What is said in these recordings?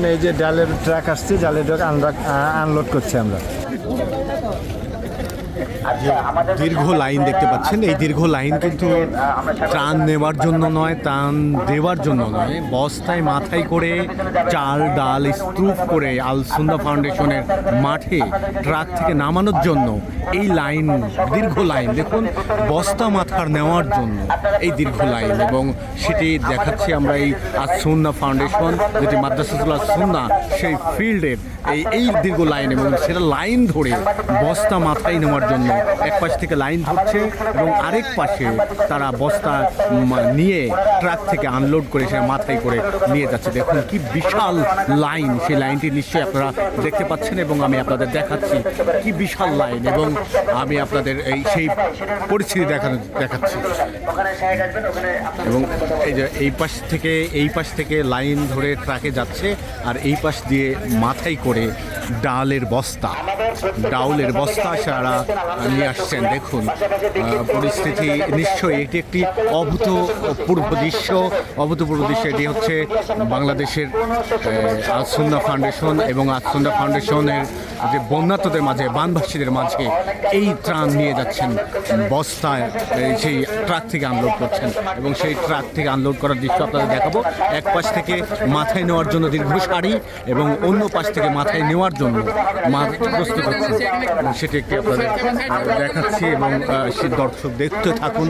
জন্য এই যে ডালের ট্রাক আসছে, ডালের ট্রাক আনলোড করছি আমরা। দীর্ঘ লাইন দেখতে পাচ্ছেন। এই দীর্ঘ লাইন কিন্তু ত্রাণ নেওয়ার জন্য নয়, ত্রাণ দেওয়ার জন্য নয়, বস্তায় মাথায় করে চাল ডাল স্তূপ করে আল সুন্নাহ ফাউন্ডেশনের মাঠে ট্রাক থেকে নামানোর জন্য এই লাইন, দীর্ঘ লাইন দেখুন, বস্তা মাথার নেওয়ার জন্য এই দীর্ঘ লাইন। এবং সেটি দেখাচ্ছি আমরা এই আল সুন্নাহ ফাউন্ডেশন, যেটি মাদ্রাসাতুল সুন্নাহ, সেই ফিল্ডের এই দীর্ঘ লাইন, এবং সেটা লাইন ধরে বস্তা মাথায় নেওয়ার জন্য এক পাশ থেকে লাইন ধরছে এবং আরেক পাশে তারা বস্তা নিয়ে ট্রাক থেকে আনলোড করে সেটা মাথায় করে নিয়ে যাচ্ছে। দেখুন কি বিশাল লাইন, সেই লাইনটি নিশ্চয়ই আপনারা দেখতে পাচ্ছেন এবং আমি আপনাদের দেখাচ্ছি কি বিশাল লাইন, এবং আমি আপনাদের সেই পরিস্থিতি দেখাচ্ছি। এবং এই যে এই পাশ থেকে লাইন ধরে ট্রাকে যাচ্ছে, আর এই পাশ দিয়ে মাথায় করে ডালের বস্তা সারা নিয়ে আসছেন। দেখুন পরিস্থিতি নিশ্চয়ই এটি একটি অভূতপূর্ব দৃশ্য। এটি হচ্ছে বাংলাদেশের আল সুন্নাহ ফাউন্ডেশন এবং আল সুন্নাহ ফাউন্ডেশনের যে বন্যার্তদের মাঝে, বানভাসীদের মাঝে এই ত্রাণ নিয়ে যাচ্ছেন, বস্তায় সেই ট্রাক থেকে আনলোড করছেন, এবং সেই ট্রাক থেকে আনলোড করার দৃশ্য আপনাদের দেখাবো। এক পাশ থেকে মাথায় নেওয়ার জন্য দীর্ঘ সারি এবং অন্য পাশ থেকে মাথায় নেওয়ার জন্য প্রস্তুত হচ্ছেন, সেটি একটি আপনাদের দেখাচ্ছি এবং সে দর্শক দেখতে থাকুন।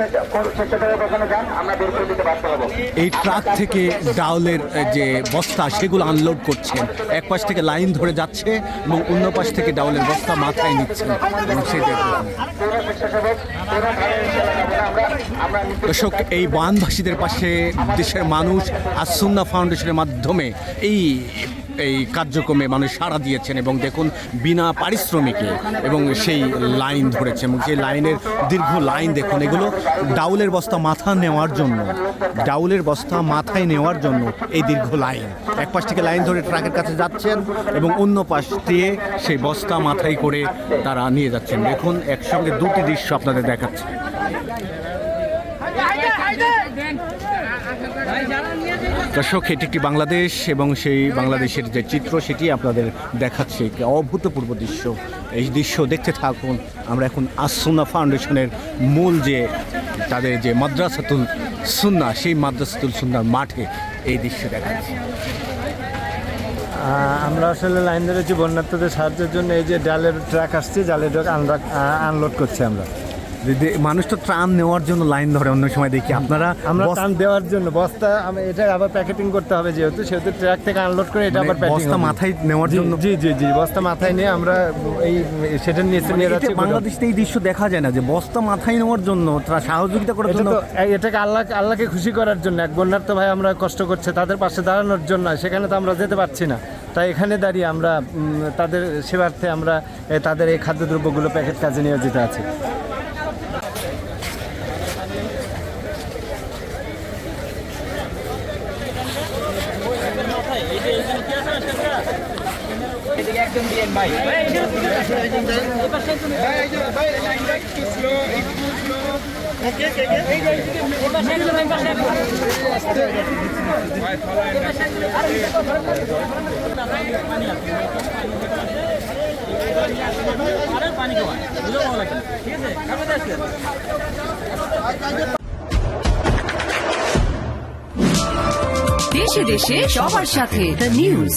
এই ট্রাক থেকে ডাউলের যে বস্তা সেগুলো আনলোড করছেন, এক পাশ থেকে লাইন ধরে যাচ্ছে এবং অন্য পাশ থেকে ডাউলের বস্তা মাথায় নিচ্ছেন, এবং সেই দেখুন দর্শক, এই বানভাসীদের পাশে দেশের মানুষ আল সুন্নাহ ফাউন্ডেশনের মাধ্যমে এই কার্যক্রমে মানুষ সাড়া দিয়েছেন, এবং দেখুন বিনা পারিশ্রমিকে এবং সেই লাইন ধরেছে, এবং সেই লাইনের দীর্ঘ লাইন দেখুন। এগুলো ডাউলের বস্তা মাথায় নেওয়ার জন্য এই দীর্ঘ লাইন। এক পাশ থেকে লাইন ধরে ট্রাকের কাছে যাচ্ছেন এবং অন্য পাশ দিয়ে সেই বস্তা মাথায় করে তারা নিয়ে যাচ্ছেন। দেখুন একসঙ্গে দুটি দৃশ্য আপনাদের দেখাচ্ছে। দর্শক, এটি একটি বাংলাদেশ এবং সেই বাংলাদেশের যে চিত্র সেটি আপনাদের দেখাচ্ছে, একটি অভূতপূর্ব দৃশ্য। এই দৃশ্য দেখতে থাকুন। আমরা এখন আল সুন্নাহ ফাউন্ডেশনের মূল যে তাদের যে মাদ্রাসাতুল সুন্নাহ, সেই মাদ্রাসাতুল সুন্নাহর মাঠে এই দৃশ্য দেখাচ্ছি। আমরা আসলে লাইন ধরেছি বন্যার্তদের সাহায্যের জন্য। এই যে ডালের ট্রাক আসছে, ডালের ট্রাক আনলোড করছি আমরা। মানুষ তো ত্রাণ নেওয়ার জন্য লাইন ধরে অন্য সময় দেখি, আমরা ত্রাণ দেওয়ার জন্য বস্তা, এটা আবার প্যাকেটিং করতে হবে, সেহেতু ট্রাক থেকে আনলোড করে এটা আবার বস্তা মাথায় নেওয়ার জন্য। জি বস্তা মাথায় নিয়ে আমরা সেটা নিয়ে যাচ্ছি। বাংলাদেশে এই দৃশ্য দেখা যায় না, যে বস্তা মাথায় নেওয়ার জন্য তারা সহযোগিতা করার জন্য। এটাকে আল্লাহকে খুশি করার জন্য, এক বন্যার্ত ভাই আমরা কষ্ট করছে তাদের পাশে দাঁড়ানোর জন্য। সেখানে তো আমরা যেতে পারছি না, তাই এখানে দাঁড়িয়ে আমরা তাদের সেবার্থে আমরা তাদের এই খাদ্যদ্রব্যগুলো প্যাকেট কাজে নিয়োজিত আছি। একদম দিয়েন ভাই, দেশে দেশে সবার সাথে দ্য নিউজ।